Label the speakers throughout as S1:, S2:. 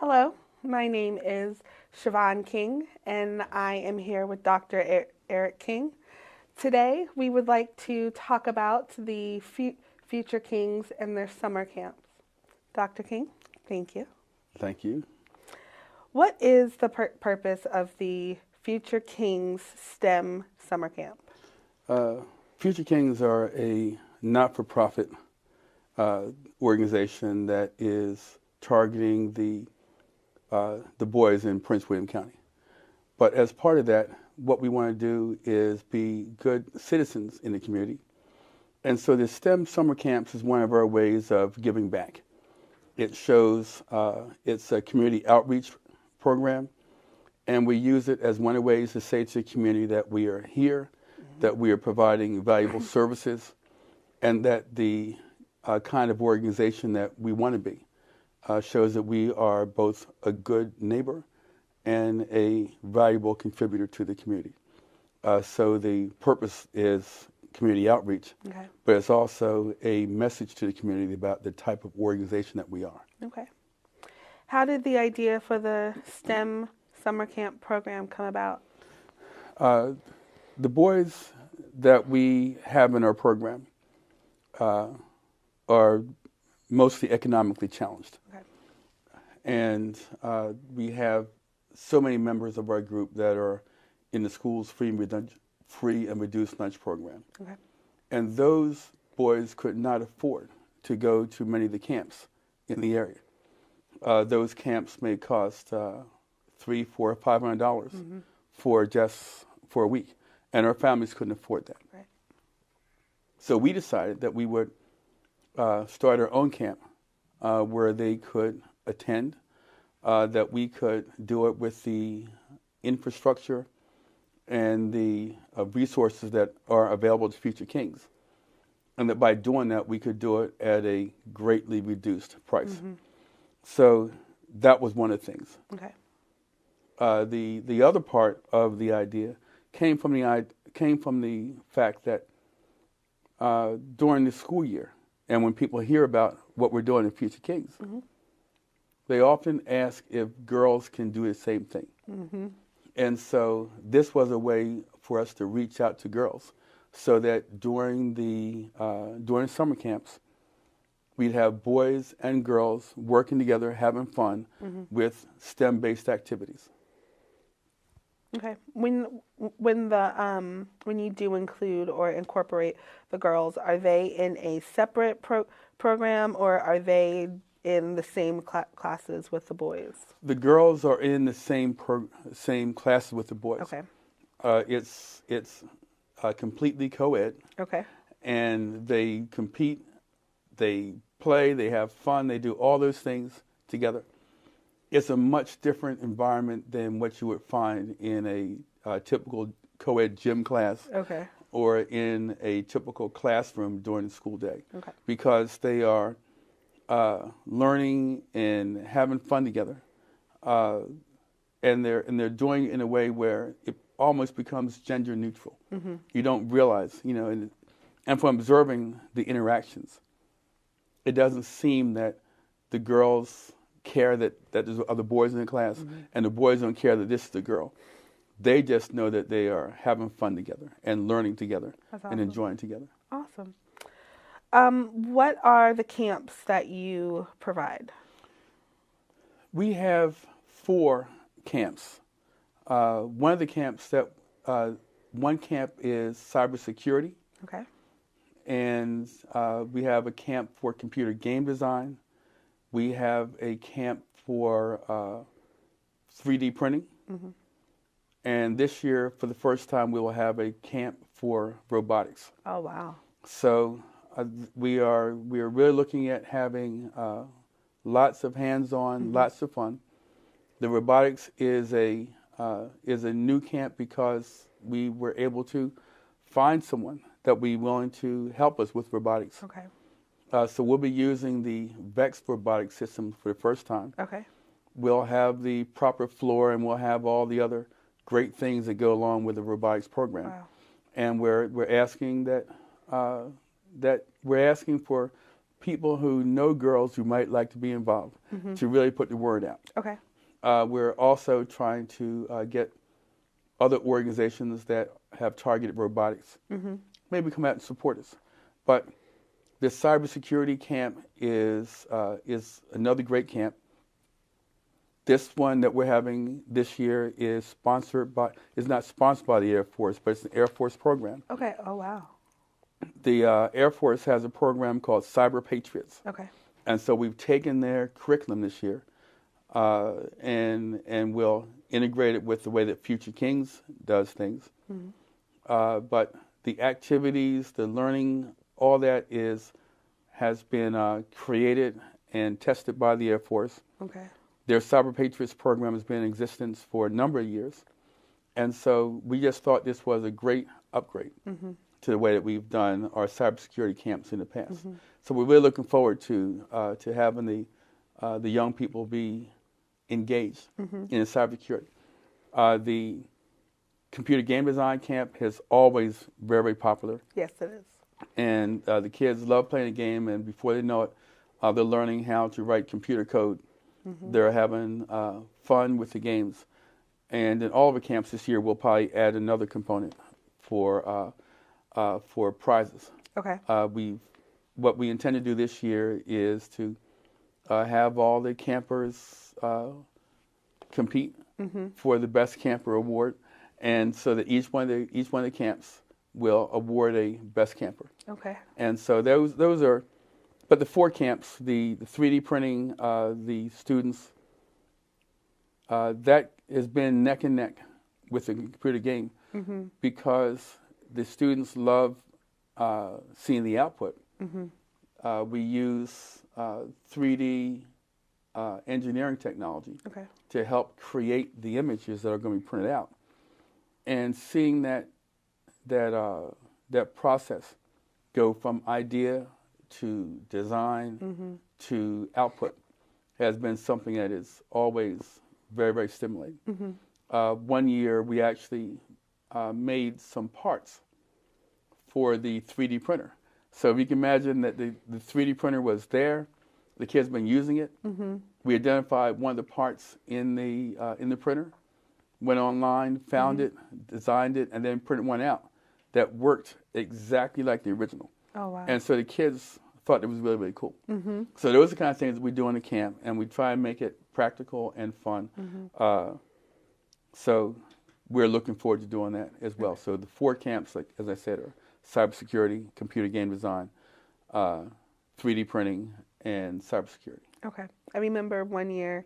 S1: Hello, my name is Siobhan King, and I am here with Dr. Eric King. Today, we would like to talk about the Future Kings and their summer camps. Dr. King, thank you.
S2: Thank you.
S1: What is the purpose of the Future Kings STEM summer camp?
S2: Uh, Future Kings are a not-for-profit uh, organization that is targeting the boys in Prince William County. But as part of that, what we want to do is be good citizens in the community. And so the STEM summer camps is one of our ways of giving back. It shows it's a community outreach program, and we use it as one of the ways to say to the community that we are here, that we are providing valuable services, and that the kind of organization that we want to be shows that we are both a good neighbor and a valuable contributor to the community. So the purpose is community outreach,
S1: Okay.
S2: but it's also a message to the community about the type of organization that we are.
S1: Okay. How did the idea for the STEM summer camp program come about?
S2: The boys that we have in our program are mostly economically challenged.
S1: Okay.
S2: And we have so many members of our group that are in the school's free and reduced lunch program.
S1: Okay.
S2: And those boys could not afford to go to many of the camps in the area. Those camps may cost $300, $400, $500 for a week, and our families couldn't afford that.
S1: Right.
S2: So we decided that we would start our own camp where they could attend, that we could do it with the infrastructure and the resources that are available to Future Kings, and that by doing that we could do it at a greatly reduced price.
S1: Mm-hmm.
S2: So that was one of the things.
S1: Okay.
S2: The other part of the idea came from the fact that during the school year, and when people hear about what we're doing in Future Kings,
S1: Mm-hmm.
S2: they often ask if girls can do the same thing.
S1: Mm-hmm.
S2: And so this was a way for us to reach out to girls, so that during summer camps, we'd have boys and girls working together, having fun with STEM-based activities.
S1: Okay. When you do include or incorporate the girls, are they in a separate program, or are they in the same classes with the boys?
S2: The girls are in the same classes with the boys.
S1: Okay.
S2: It's completely co-ed,
S1: Okay.
S2: and they compete, they play, they have fun, they do all those things together. It's a much different environment than what you would find in a typical co-ed gym class
S1: Okay.
S2: or in a typical classroom during the school day,
S1: Okay.
S2: because they are learning and having fun together, and they're doing it in a way where it almost becomes gender neutral.
S1: Mm-hmm.
S2: You don't realize, and from observing the interactions, it doesn't seem that the girls care that there's other boys in the class, and the boys don't care that this is the girl. They just know that they are having fun together and learning together.
S1: That's
S2: and
S1: awesome.
S2: enjoying together.
S1: Awesome. What are the camps that you provide?
S2: We have 4 camps. One of the camps one camp is cybersecurity,
S1: Okay.
S2: and we have a camp for computer game design. We have a camp for 3D printing.
S1: Mm-hmm.
S2: And this year, for the first time, we will have a camp for robotics.
S1: Oh, wow.
S2: So we are really looking at having lots of hands-on, lots of fun. The robotics is a new camp because we were able to find someone that would be willing to help us with robotics.
S1: Okay.
S2: So we'll be using the VEX robotic system for the first time.
S1: Okay.
S2: We'll have the proper floor, and we'll have all the other great things that go along with the robotics program.
S1: Wow.
S2: And we're asking that we're asking for people who know girls who might like to be involved to really put the word out.
S1: Okay.
S2: We're also trying to get other organizations that have targeted robotics maybe come out and support us. But this cybersecurity camp is another great camp. This one that we're having this year is not sponsored by the Air Force, but it's an Air Force program.
S1: Okay. Oh, wow.
S2: The Air Force has a program called Cyber Patriots.
S1: Okay.
S2: And so we've taken their curriculum this year and we'll integrate it with the way that Future Kings does things. But the activities, the learning, all that has been created and tested by the Air Force.
S1: Okay.
S2: Their Cyber Patriots program has been in existence for a number of years. And so we just thought this was a great upgrade to the way that we've done our cybersecurity camps in the past. So we're really looking forward to having the young people be engaged in cybersecurity. The computer game design camp is always very, very popular.
S1: Yes, it is.
S2: And the kids love playing the game, and before they know it, they're learning how to write computer code. They're having fun with the games. And in all of the camps this year, we'll probably add another component for prizes.
S1: Okay.
S2: What we intend to do this year is to have all the campers compete for the Best Camper Award, and so that each one of the camps will award a Best Camper.
S1: Okay.
S2: And so those are, but the 4 camps, the 3D printing, the students, that has been neck and neck with the computer game because the students love seeing the output. We use 3D engineering technology to help create the images that are going to be printed out, and seeing that process go from idea to design to output has been something that is always very, very stimulating. One year we actually made some parts for the 3D printer. So if you can imagine that the 3D printer was there, the kids have been using it. We identified one of the parts in the printer, went online, found it, designed it, and then printed one out that worked exactly like the original.
S1: Oh, wow.
S2: And so the kids thought it was really, really cool. So those are the kind of things that we do in the camp, and we try and make it practical and fun. So we're looking forward to doing that as well. So the 4 camps, like as I said, are cybersecurity, computer game design, 3D printing, and cybersecurity.
S1: Okay. I remember one year,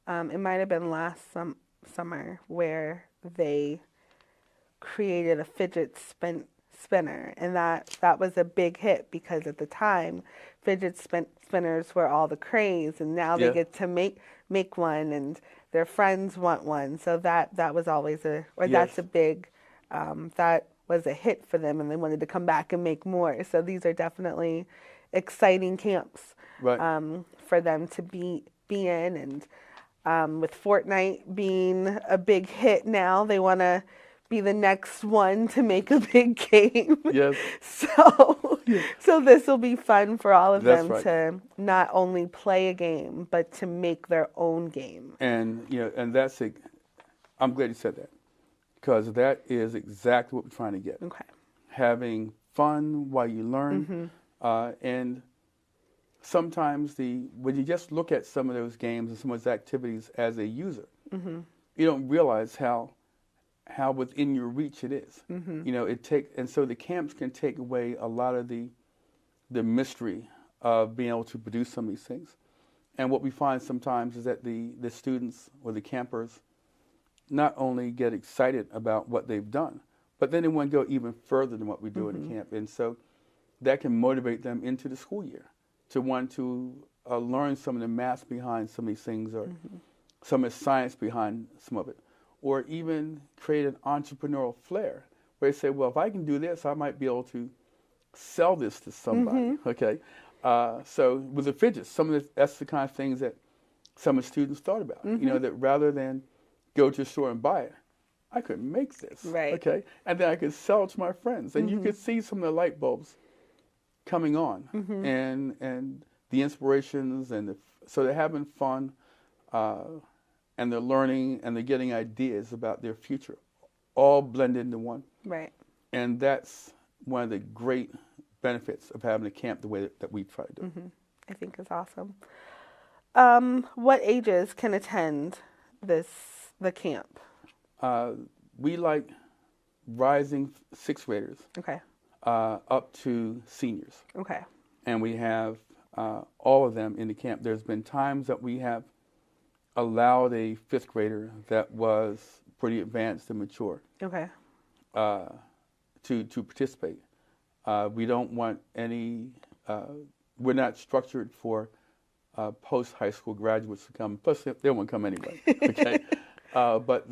S1: it might have been last summer, where they created a fidget spinner, and that was a big hit because at the time, fidget spinners were all the craze, and now they get to make one, and their friends want one. So that was always that's a big that was a hit for them, and they wanted to come back and make more. So these are definitely exciting camps for them to be in, and with Fortnite being a big hit now, they want to be the next one to make a big game.
S2: Yes.
S1: So this will be fun for all of them
S2: right.
S1: to not only play a game, but to make their own game.
S2: And and I'm glad you said that, because that is exactly what we're trying to get.
S1: Okay.
S2: Having fun while you learn, and sometimes when you just look at some of those games and some of those activities as a user, you don't realize how within your reach it is. And so the camps can take away a lot of the mystery of being able to produce some of these things. And what we find sometimes is that the students or the campers not only get excited about what they've done, but then they want to go even further than what we do in the camp. And so that can motivate them into the school year to want to learn some of the math behind some of these things, or some of the science behind some of it, or even create an entrepreneurial flair where they say, well, if I can do this, I might be able to sell this to somebody. Okay. So with the fidgets, that's the kind of things that some of the students thought about. That rather than go to the store and buy it, I could make this.
S1: Right.
S2: Okay. And then I could sell it to my friends. And you could see some of the light bulbs coming on, and the inspirations, so they're having fun, and they're learning, and they're getting ideas about their future, all blended into one.
S1: Right.
S2: And that's one of the great benefits of having a camp the way that we try to do.
S1: I think it's awesome. What ages can attend the camp?
S2: We like rising sixth graders
S1: Okay.
S2: up to seniors.
S1: Okay.
S2: And we have all of them in the camp. There's been times that we have allowed a fifth grader that was pretty advanced and mature
S1: Okay.
S2: to participate. We don't want any. We're not structured for post high school graduates to come. Plus, they won't come anyway. Okay, but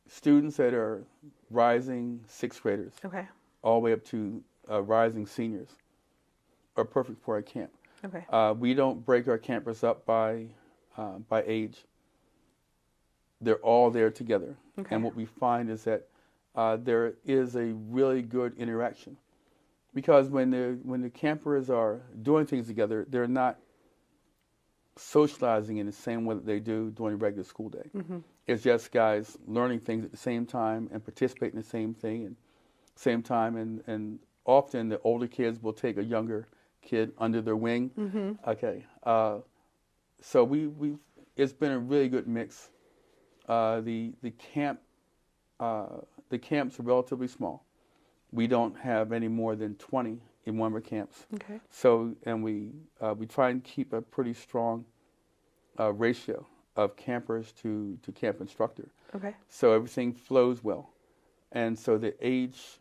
S2: students that are rising sixth graders,
S1: Okay.
S2: all the way up to rising seniors, are perfect for our camp.
S1: Okay.
S2: We don't break our campers up by age. They're all there together.
S1: Okay.
S2: And what we find is that there is a really good interaction, because when the campers are doing things together, they're not socializing in the same way that they do during a regular school day. It's just guys learning things at the same time and participating in the same thing and same time. And often the older kids will take a younger kid under their wing. Okay. So it's been a really good mix. The camps are relatively small. We don't have any more than 20 in one of our camps.
S1: Okay.
S2: So, and we try and keep a pretty strong ratio of campers to camp instructor.
S1: Okay.
S2: So everything flows well, and so the age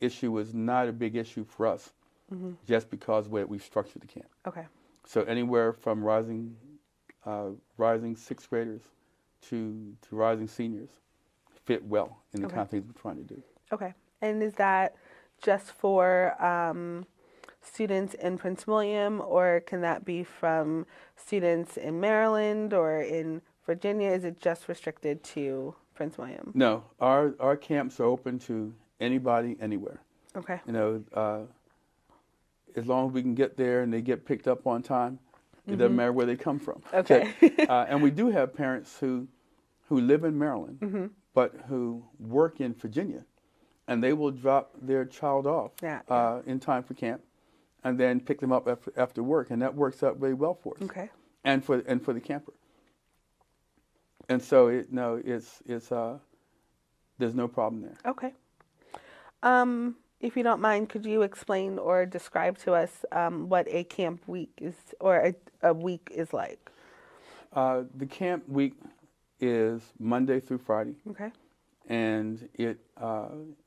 S2: issue is not a big issue for us, just because we've structured the camp.
S1: Okay.
S2: So anywhere from rising sixth graders to rising seniors fit well in the
S1: Okay.
S2: kind of things we're trying to do.
S1: Okay. And is that just for students in Prince William, or can that be from students in Maryland or in Virginia? Is it just restricted to Prince William?
S2: No, our camps are open to anybody, anywhere.
S1: Okay.
S2: You know, as long as we can get there and they get picked up on time, it doesn't matter where they come from.
S1: Okay.
S2: And we do have parents who live in Maryland, but who work in Virginia, and they will drop their child off in time for camp, and then pick them up after work, and that works out really well for us.
S1: Okay.
S2: And for the camper. And so there's no problem there.
S1: Okay. If you don't mind, could you explain or describe to us what a camp week is, or a week is like?
S2: The camp week is Monday through Friday.
S1: Okay.
S2: And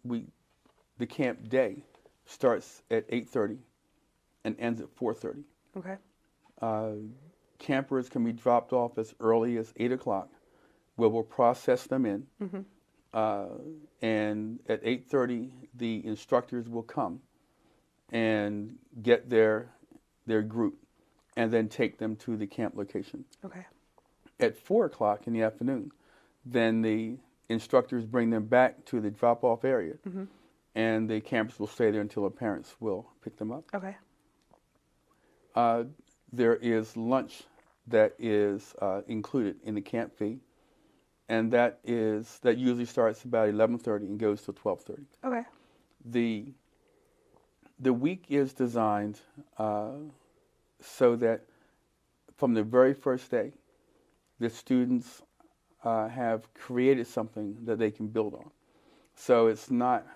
S2: the camp day starts at 8:30 and ends at 4:30.
S1: Okay.
S2: Campers can be dropped off as early as 8 o'clock, where we'll process them in. And at 8:30, the instructors will come and get their group, and then take them to the camp location.
S1: Okay.
S2: At 4 o'clock in the afternoon, then the instructors bring them back to the drop-off area, and the campers will stay there until their parents will pick them up.
S1: Okay.
S2: There is lunch that is included in the camp fee, and that usually starts about 11:30 and goes till 12:30.
S1: Okay.
S2: The week is designed so that from the very first day, the students have created something that they can build on. So it's not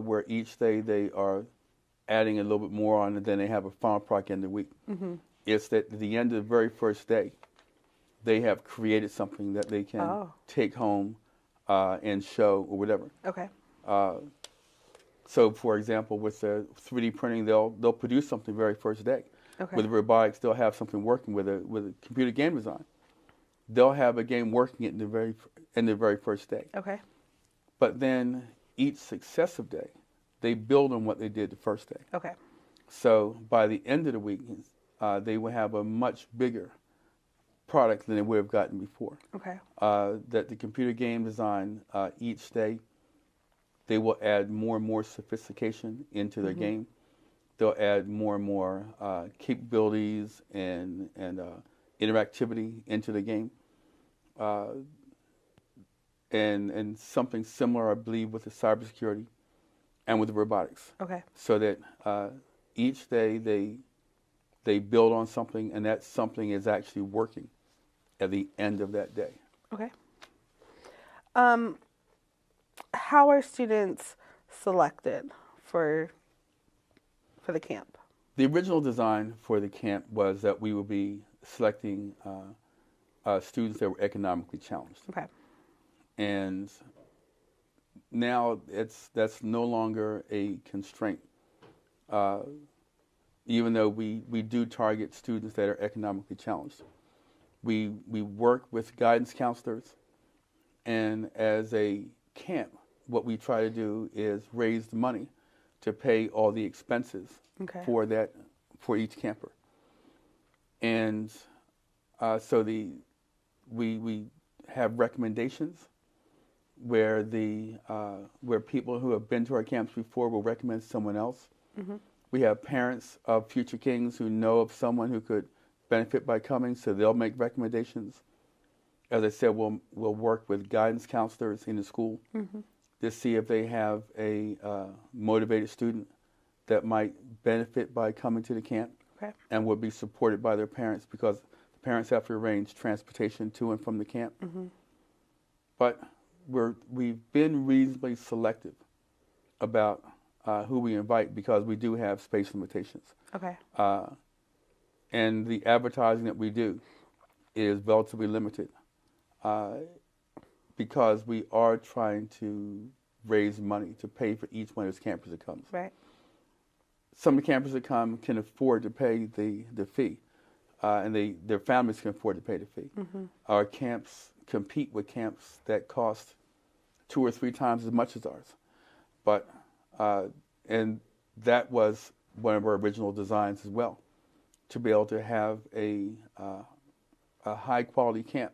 S2: where each day they are adding a little bit more on, and then they have a final product end of the week. It's that at the end of the very first day, they have created something that they can take home and show or whatever.
S1: Okay.
S2: So, for example, with the 3D printing, they'll produce something very first day.
S1: Okay.
S2: With robotics, they'll have something working with a computer game design. They'll have a game working in the very first day.
S1: Okay.
S2: But then each successive day, they build on what they did the first day.
S1: Okay.
S2: So by the end of the week, they will have a much bigger product than they would have gotten before.
S1: Okay.
S2: That the computer game design each day they will add more and more sophistication into their game. They'll add more and more capabilities and interactivity into the game. And something similar, I believe, with the cybersecurity and with the robotics.
S1: Okay.
S2: So that each day they build on something, and that something is actually working at the end of that day.
S1: Okay. How are students selected for the camp?
S2: The original design for the camp was that we would be selecting students that were economically challenged.
S1: Okay.
S2: And now that's no longer a constraint. Even though we do target students that are economically challenged. We work with guidance counselors, and as a camp, what we try to do is raise the money to pay all the expenses for each camper. And so we have recommendations where where people who have been to our camps before will recommend someone else. We have parents of future kings who know of someone who could benefit by coming, so they'll make recommendations. As I said, we'll work with guidance counselors in the school to see if they have a motivated student that might benefit by coming to the camp and would be supported by their parents, because the parents have to arrange transportation to and from the camp. But we've been reasonably selective about who we invite, because we do have space limitations.
S1: Okay.
S2: And the advertising that we do is relatively limited because we are trying to raise money to pay for each one of those campers that comes.
S1: Right.
S2: Some of the campers that come can afford to pay the fee, and their families can afford to pay the fee. Our camps compete with camps that cost 2 or 3 times as much as ours. But and that was one of our original designs as well, to be able to have a high quality camp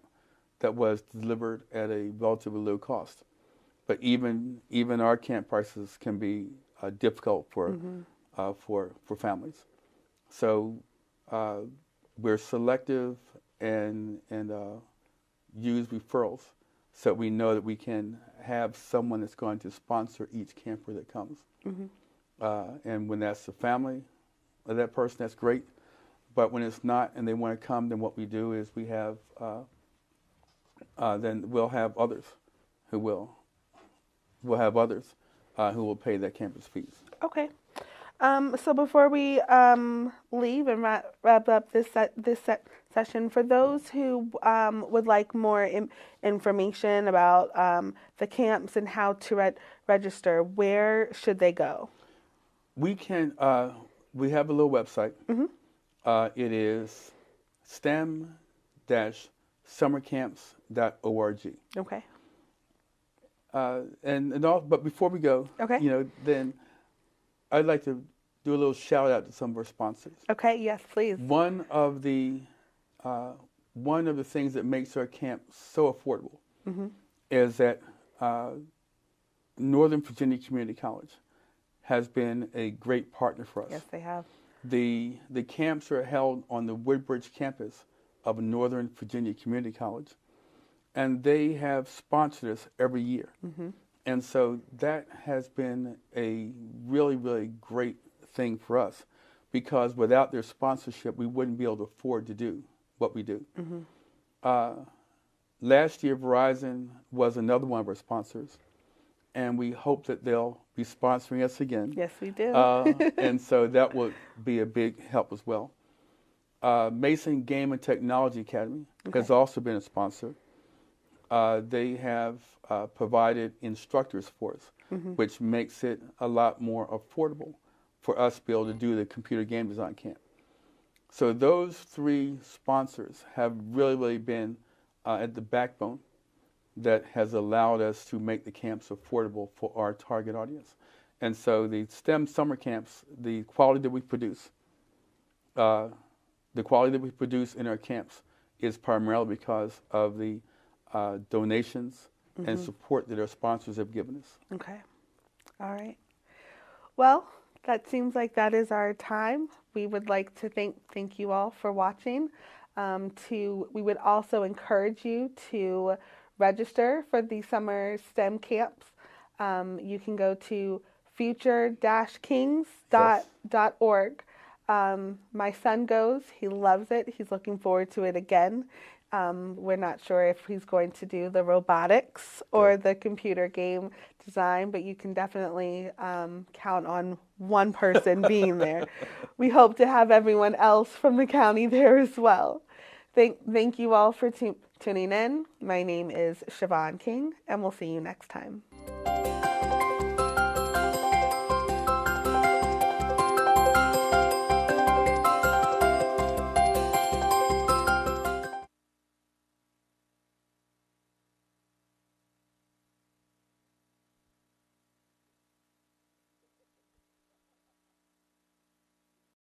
S2: that was delivered at a relatively low cost. But even our camp prices can be difficult for families. So we're selective and use referrals, so we know that we can have someone that's going to sponsor each camper that comes. And when that's the family of that person, that's great. But when it's not and they want to come, then what we do is we have, then we'll have others who will. We'll have others who will pay that camper's fees.
S1: Okay. So before we leave and wrap up this session, for those who would like more information about the camps and how to register, where should they go?
S2: We have a little website. It is stem-summercamps.org.
S1: Okay.
S2: But before we go, then I'd like to do a little shout out to some of our sponsors.
S1: Okay. Yes, please.
S2: One of the things that makes our camp so affordable is that Northern Virginia Community College has been a great partner for us.
S1: Yes, they have.
S2: The camps are held on the Woodbridge campus of Northern Virginia Community College, and they have sponsored us every year. And so that has been a really, really great thing for us, because without their sponsorship, we wouldn't be able to afford to do what we do. Last year, Verizon was another one of our sponsors, and we hope that they'll be sponsoring us again.
S1: Yes, we do.
S2: And so that would be a big help as well. Mason Game and Technology Academy has also been a sponsor. They have provided instructors for us, which makes it a lot more affordable for us to be able to do the computer game design camp. So those 3 sponsors have really, really been at the backbone that has allowed us to make the camps affordable for our target audience. And so the STEM summer camps, the quality that we produce in our camps is primarily because of the donations and support that our sponsors have given us.
S1: Okay. All right. Well, that seems like that is our time. We would like to thank you all for watching. We would also encourage you to register for the summer STEM camps. You can go to
S2: Yes.
S1: future-kings.org. My son goes. He loves it. He's looking forward to it again. We're not sure if he's going to do the robotics or
S2: Good.
S1: the computer game design, but you can definitely count on one person being there. We hope to have everyone else from the county there as well. Thank you all for tuning in. My name is Siobhan King, and we'll see you next time.